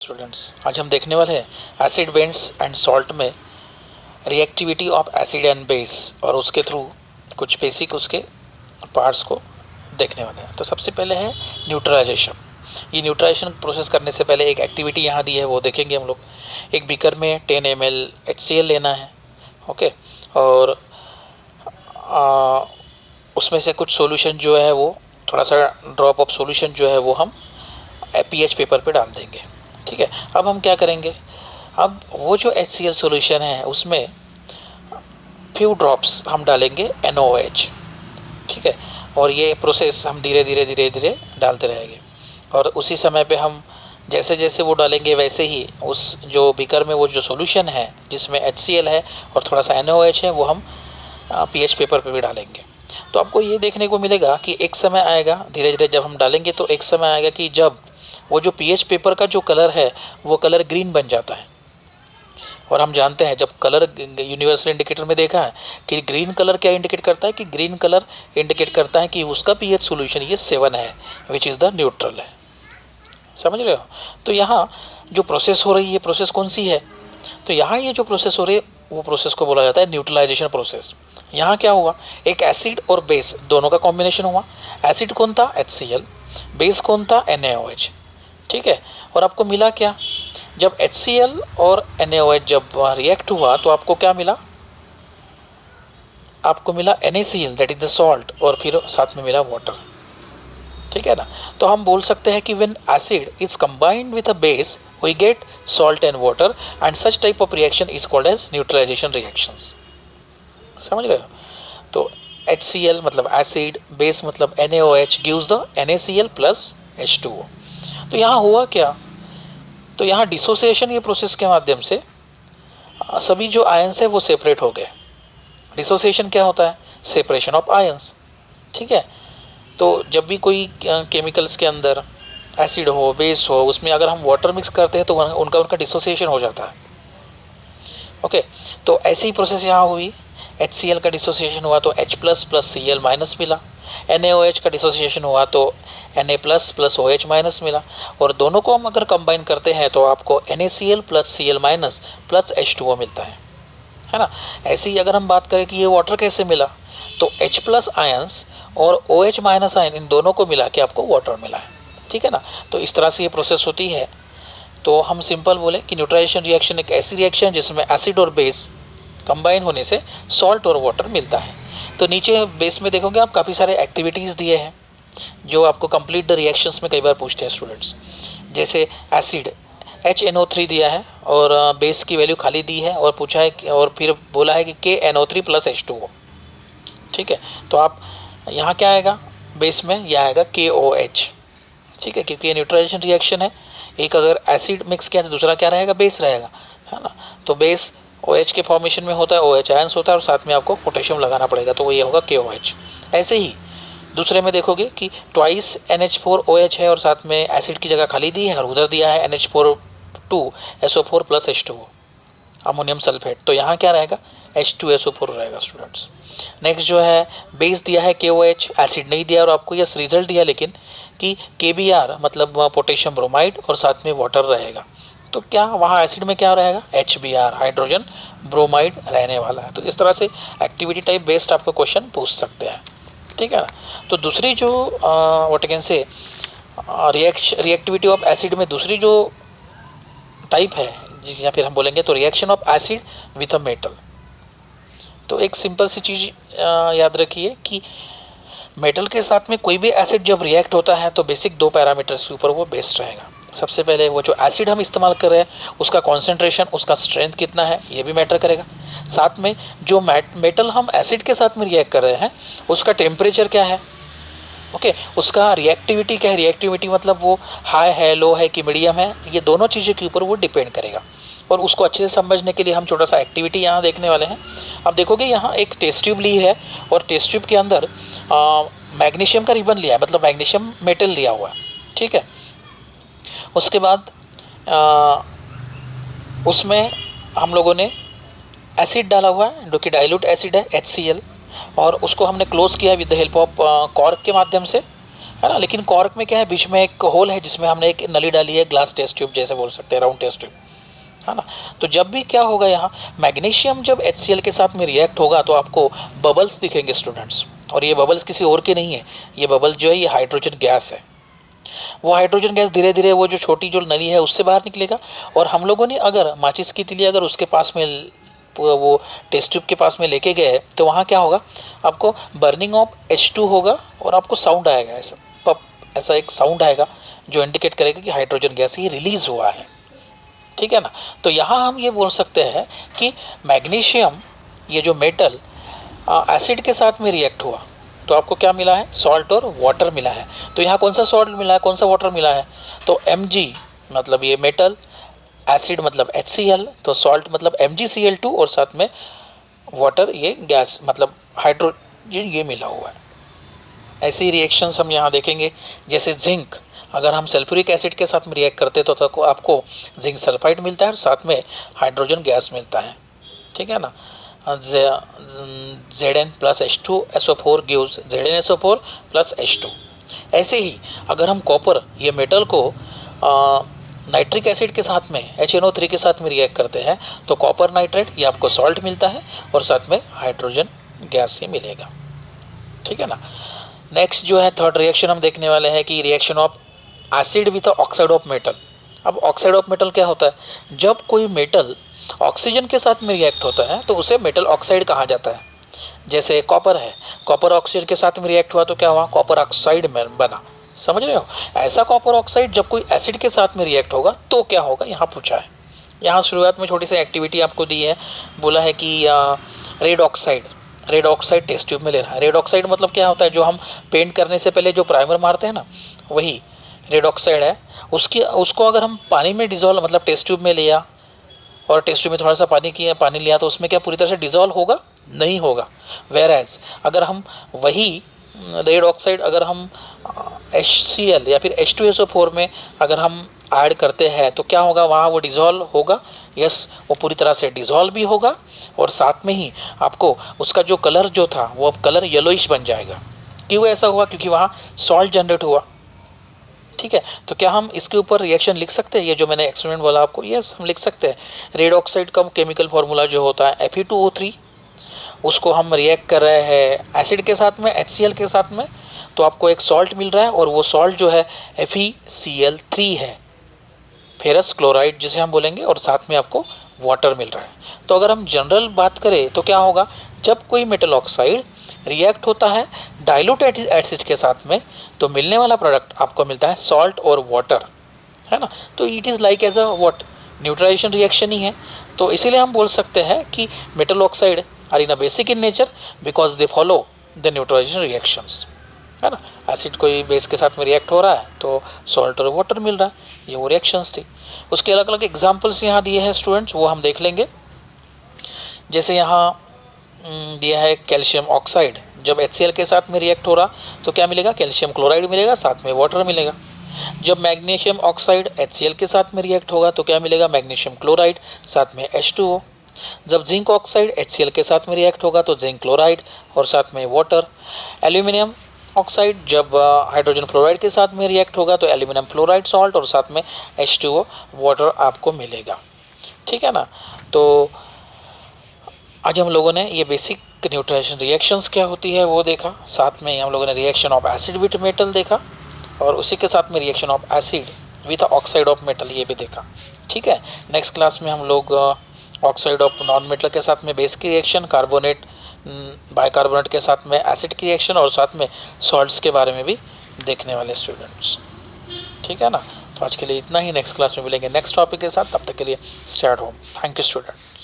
Students, आज हम देखने वाले हैं एसिड बेस एंड सॉल्ट में reactivity of acid and base और उसके थ्रू कुछ बेसिक उसके पार्ट्स को देखने वाले हैं। तो सबसे पहले है न्यूट्रलाइजेशन। ये न्यूट्रलाइजेशन प्रोसेस करने से पहले एक एक्टिविटी यहाँ दी है, वो देखेंगे हम लोग। एक बीकर में 10 ml HCl लेना है, ओके, और उसमें से कुछ सॉल्यूशन जो है वो थोड़ा सा ड्रॉप ऑफ सॉल्यूशन जो है वो हम pH पेपर पे डाल देंगे। ठीक है, अब हम क्या करेंगे, अब वो जो HCl सॉल्यूशन है उसमें फ्यू ड्रॉप्स हम डालेंगे NaOH। ठीक है, और ये प्रोसेस हम धीरे धीरे डालते रहेंगे और उसी समय पे हम जैसे जैसे वो डालेंगे वैसे ही उस जो बीकर में वो जो सॉल्यूशन है जिसमें HCl है और थोड़ा सा NaOH है वो हम pH पेपर पे भी डालेंगे। तो आपको ये देखने को मिलेगा कि एक समय आएगा, धीरे धीरे जब हम डालेंगे तो एक समय आएगा कि जब वो जो pH पेपर का जो कलर है वो कलर ग्रीन बन जाता है। और हम जानते हैं जब कलर यूनिवर्सल इंडिकेटर में देखा है कि ग्रीन कलर क्या इंडिकेट करता है, कि ग्रीन कलर इंडिकेट करता है कि उसका pH सॉल्यूशन ये 7 है, विच इज़ द न्यूट्रल है। समझ रहे हो? तो यहाँ जो प्रोसेस हो रही है, ये प्रोसेस कौन सी है? तो यहाँ ये जो प्रोसेस हो रही है वो प्रोसेस को बोला जाता है न्यूट्रलाइजेशन प्रोसेस। यहाँ क्या हुआ, एक एसिड और बेस दोनों का कॉम्बिनेशन हुआ। एसिड कौन था? HCl, बेस कौन था? NaOH। ठीक है, और आपको मिला क्या? जब HCl और NaOH जब रिएक्ट हुआ तो आपको क्या मिला? आपको मिला NaCl, that is the salt, और फिर साथ में मिला वाटर। ठीक है ना? तो हम बोल सकते हैं कि when acid is combined with a base we get salt and water and such type of reaction is called as neutralisation reactions. समझ रहे हो? तो HCl मतलब एसिड, बेस मतलब NaOH gives the NaCl plus H2O। तो यहाँ हुआ क्या? तो यहाँ डिसोसिएशन ये प्रोसेस के माध्यम से सभी जो आयंस है वो सेपरेट हो गए। डिसोसिएशन क्या होता है? Separation of ions. ठीक है, तो जब भी कोई केमिकल्स के अंदर एसिड हो, बेस हो, उसमें अगर हम वाटर मिक्स करते हैं तो उनका डिसोसिएशन हो जाता है। ओके, तो ऐसी ही प्रोसेस यहाँ हुई। HCl का डिसोसिएशन हुआ तो H plus plus Cl minus मिला। NaOH का डिसोसिएशन हुआ तो Na plus plus OH minus मिला। और दोनों को हम अगर कंबाइन करते हैं तो आपको NaCl plus Cl minus plus H2O मिलता है ना? ऐसे ही अगर हम बात करें कि ये वाटर कैसे मिला, तो H प्लस आयंस और OH माइनस आयन इन दोनों को मिला के आपको वाटर मिला है। ठीक है ना? तो इस तरह से ये प्रोसेस होती है। तो हम सिंपल बोले कि न्यूट्रलाइजेशन रिएक्शन एक ऐसी रिएक्शन जिसमें एसिड और बेस कंबाइन होने से सॉल्ट और वाटर मिलता है। तो नीचे बेस में देखोगे आप काफ़ी सारे एक्टिविटीज़ दिए हैं जो आपको कंप्लीट द रिएक्शंस में कई बार पूछते हैं स्टूडेंट्स। जैसे एसिड HNO3 दिया है और बेस की वैल्यू खाली दी है और पूछा है और फिर बोला है कि KNO3 प्लस H2O। ठीक है, तो आप यहाँ क्या आएगा बेस में? यह आएगा KOH। ठीक है, क्योंकि ये न्यूट्रलाइजेशन रिएक्शन है। एक अगर एसिड मिक्स किया तो दूसरा क्या रहेगा? बेस रहेगा, है ना? तो बेस OH के फॉर्मेशन में होता है, OH आयंस होता है और साथ में आपको पोटेशियम लगाना पड़ेगा, तो वो ये होगा KOH। ऐसे ही दूसरे में देखोगे कि ट्वाइस NH4OH है और साथ में एसिड की जगह खाली दी है और उधर दिया है NH4 plus H2O, ammonium sulphate. तो यहाँ क्या रहेगा? H2SO4 रहेगा स्टूडेंट्स। नेक्स्ट जो है बेस दिया है KOH, एसिड नहीं दिया और आपको यह रिजल्ट दिया लेकिन कि KBr मतलब पोटेशियम ब्रोमाइड और साथ में वाटर रहेगा। तो क्या वहाँ एसिड में क्या रहेगा? HBr, हाइड्रोजन ब्रोमाइड रहने वाला है। तो इस तरह से एक्टिविटी टाइप बेस्ड आपको क्वेश्चन पूछ सकते हैं। ठीक है ना? तो दूसरी जो what can say reactivity of acid में दूसरी जो टाइप है या फिर हम बोलेंगे तो reaction of acid with a metal. तो एक सिंपल सी चीज़ याद रखिए कि मेटल के साथ में कोई भी एसिड जब रिएक्ट होता है तो बेसिक 2 पैरामीटर्स के ऊपर वो बेस्ड रहेगा। सबसे पहले वो जो एसिड हम इस्तेमाल कर रहे हैं उसका कॉन्सेंट्रेशन, उसका स्ट्रेंथ कितना है, ये भी मैटर करेगा। साथ में जो मेटल हम एसिड के साथ में रिएक्ट कर रहे हैं उसका टेम्परेचर क्या है, ओके, उसका रिएक्टिविटी क्या है। रिएक्टिविटी मतलब वो हाई है, लो है कि मीडियम है, ये दोनों चीज़ों के ऊपर वो डिपेंड करेगा। और उसको अच्छे से समझने के लिए हम छोटा सा एक्टिविटी यहाँ देखने वाले हैं। अब देखोगे यहाँ एक टेस्ट ट्यूब ली है और टेस्ट ट्यूब के अंदर मैग्नीशियम का रिबन लिया है, मतलब मैग्नीशियम मेटल लिया हुआ है। ठीक है, उसके बाद उसमें हम लोगों ने एसिड डाला हुआ है जो कि डाइल्यूट एसिड है HCl, और उसको हमने क्लोज किया with the help of cork के माध्यम से। है ना। लेकिन कॉर्क में क्या है, बीच में एक होल है जिसमें हमने एक नली डाली है, ग्लास टेस्ट ट्यूब जैसे बोल सकते हैं, राउंड टेस्ट ट्यूब, है ना। तो जब भी क्या होगा, यहाँ मैग्नीशियम जब HCl के साथ में रिएक्ट होगा तो आपको बबल्स दिखेंगे स्टूडेंट्स, और ये बबल्स किसी और के नहीं है, ये बबल्स जो है ये हाइड्रोजन गैस है। वो हाइड्रोजन गैस धीरे धीरे वो जो छोटी जो नली है उससे बाहर निकलेगा, और हम लोगों ने अगर माचिस की तिली अगर उसके पास में वो टेस्ट ट्यूब के पास में लेके गए तो वहाँ क्या होगा, आपको बर्निंग ऑफ H2 होगा और आपको साउंड आएगा, ऐसा पप, ऐसा एक साउंड आएगा जो इंडिकेट करेगा कि हाइड्रोजन गैस ये रिलीज हुआ है, ठीक है ना। तो यहाँ हम ये बोल सकते हैं कि मैग्नीशियम ये जो मेटल एसिड के साथ में रिएक्ट हुआ तो आपको क्या मिला है, सॉल्ट और वाटर मिला है। तो यहाँ कौन सा सॉल्ट मिला है, कौन सा वाटर मिला है, तो Mg मतलब ये मेटल, एसिड मतलब HCl, तो सॉल्ट मतलब MgCl2 और साथ में वाटर ये गैस मतलब हाइड्रोजन ये मिला हुआ है। ऐसी रिएक्शंस हम यहाँ देखेंगे, जैसे जिंक अगर हम सल्फ्यूरिक एसिड के साथ में रिएक्ट करते तो आपको जिंक सल्फाइड मिलता है और साथ में हाइड्रोजन गैस मिलता है, ठीक है ना। Zn plus H2SO4 gives ZnSO4 plus H2। ऐसे ही अगर हम कॉपर ये मेटल को नाइट्रिक एसिड के साथ में HNO3 के साथ में रिएक्ट करते हैं तो कॉपर नाइट्रेट ये आपको सॉल्ट मिलता है और साथ में हाइड्रोजन गैस ये मिलेगा, ठीक है ना। नेक्स्ट जो है थर्ड रिएक्शन हम देखने वाले हैं कि reaction of acid with oxide of metal. अब ऑक्साइड ऑफ मेटल क्या होता है, जब कोई मेटल ऑक्सीजन के साथ में रिएक्ट होता है तो उसे मेटल ऑक्साइड कहा जाता है। जैसे कॉपर है, कॉपर ऑक्सीजन के साथ में रिएक्ट हुआ तो क्या हुआ, कॉपर ऑक्साइड में बना, समझ रहे हो। ऐसा कॉपर ऑक्साइड जब कोई एसिड के साथ में रिएक्ट होगा तो क्या होगा, यहाँ पूछा है। यहाँ शुरुआत में छोटी सी एक्टिविटी आपको दी है, बोला है कि रेड ऑक्साइड टेस्ट ट्यूब में लेना है। रेड ऑक्साइड मतलब क्या होता है, जो हम पेंट करने से पहले जो प्राइमर मारते हैं ना, वही रेड ऑक्साइड है। उसको अगर हम पानी में डिजोल्व मतलब टेस्ट ट्यूब में लिया और टेस्ट ट्यूब में थोड़ा सा पानी लिया तो उसमें क्या पूरी तरह से डिजोल्व होगा, नहीं होगा। वेरएज अगर हम वही रेड ऑक्साइड अगर हम HCl या फिर H2SO4 में अगर हम ऐड करते हैं तो क्या होगा, वहाँ वो डिज़ोल्व होगा, यस वो पूरी तरह से डिज़ोल्व भी होगा और साथ में ही आपको उसका जो कलर जो था वो अब कलर येलोइश बन जाएगा। क्यों ऐसा हुआ, क्योंकि वहाँ सॉल्ट जनरेट हुआ, ठीक है। तो क्या हम इसके ऊपर रिएक्शन लिख सकते हैं, ये जो मैंने एक्सपेरिमेंट बोला आपको, यस हम लिख सकते हैं। रेड ऑक्साइड का केमिकल फार्मूला जो होता है Fe2O3, उसको हम रिएक्ट कर रहे हैं एसिड के साथ में HCl के साथ में, तो आपको एक सॉल्ट मिल रहा है और वो सॉल्ट जो है FeCl3 है, फेरस क्लोराइड जिसे हम बोलेंगे, और साथ में आपको वाटर मिल रहा है। तो अगर हम जनरल बात करें तो क्या होगा, जब कोई मेटल ऑक्साइड रिएक्ट होता है डाइल्यूटेड एसिड के साथ में तो मिलने वाला प्रोडक्ट आपको मिलता है सॉल्ट और वाटर, है ना। तो it is like as a what, neutralisation reaction ही है। तो इसीलिए हम बोल सकते हैं कि metal oxide are in a basic in nature because they follow the neutralisation reactions, है ना। एसिड कोई बेस के साथ में रिएक्ट हो रहा है तो सॉल्ट और वाटर मिल रहा है, ये वो रिएक्शंस थी। उसके अलग अलग एग्जांपल्स यहाँ दिए हैं स्टूडेंट्स, वो हम देख लेंगे। जैसे यहाँ दिया है कैल्शियम ऑक्साइड जब HCl के साथ में रिएक्ट हो रहा तो क्या मिलेगा, कैल्शियम क्लोराइड मिलेगा, साथ में वाटर मिलेगा। जब मैग्नीशियम ऑक्साइड HCl के साथ में रिएक्ट होगा तो क्या मिलेगा, मैग्नीशियम क्लोराइड, साथ में H2O। जब जिंक ऑक्साइड HCl के साथ में रिएक्ट होगा तो जिंक क्लोराइड और साथ में वाटर। एल्यूमिनियम ऑक्साइड जब हाइड्रोजन फ्लोराइड के साथ में रिएक्ट होगा तो एल्यूमिनियम फ्लोराइड सॉल्ट और साथ में H2O वाटर आपको मिलेगा, ठीक है ना। तो आज हम लोगों ने ये बेसिक न्यूट्रलाइजेशन रिएक्शंस क्या होती है वो देखा, साथ में हम लोगों ने reaction of acid with metal देखा और उसी के साथ में reaction of acid with oxide of metal ये भी देखा, ठीक है। नेक्स्ट क्लास में हम लोग ऑक्साइड ऑफ नॉन मेटल के साथ में बेस की रिएक्शन, कार्बोनेट बाइकार्बोनेट के साथ में एसिड की रिएक्शन और साथ में सॉल्ट्स के बारे में भी देखने वाले स्टूडेंट्स, ठीक है ना। तो आज के लिए इतना ही, नेक्स्ट क्लास में मिलेंगे नेक्स्ट टॉपिक के साथ, तब तक के लिए stay at home. Thank you student.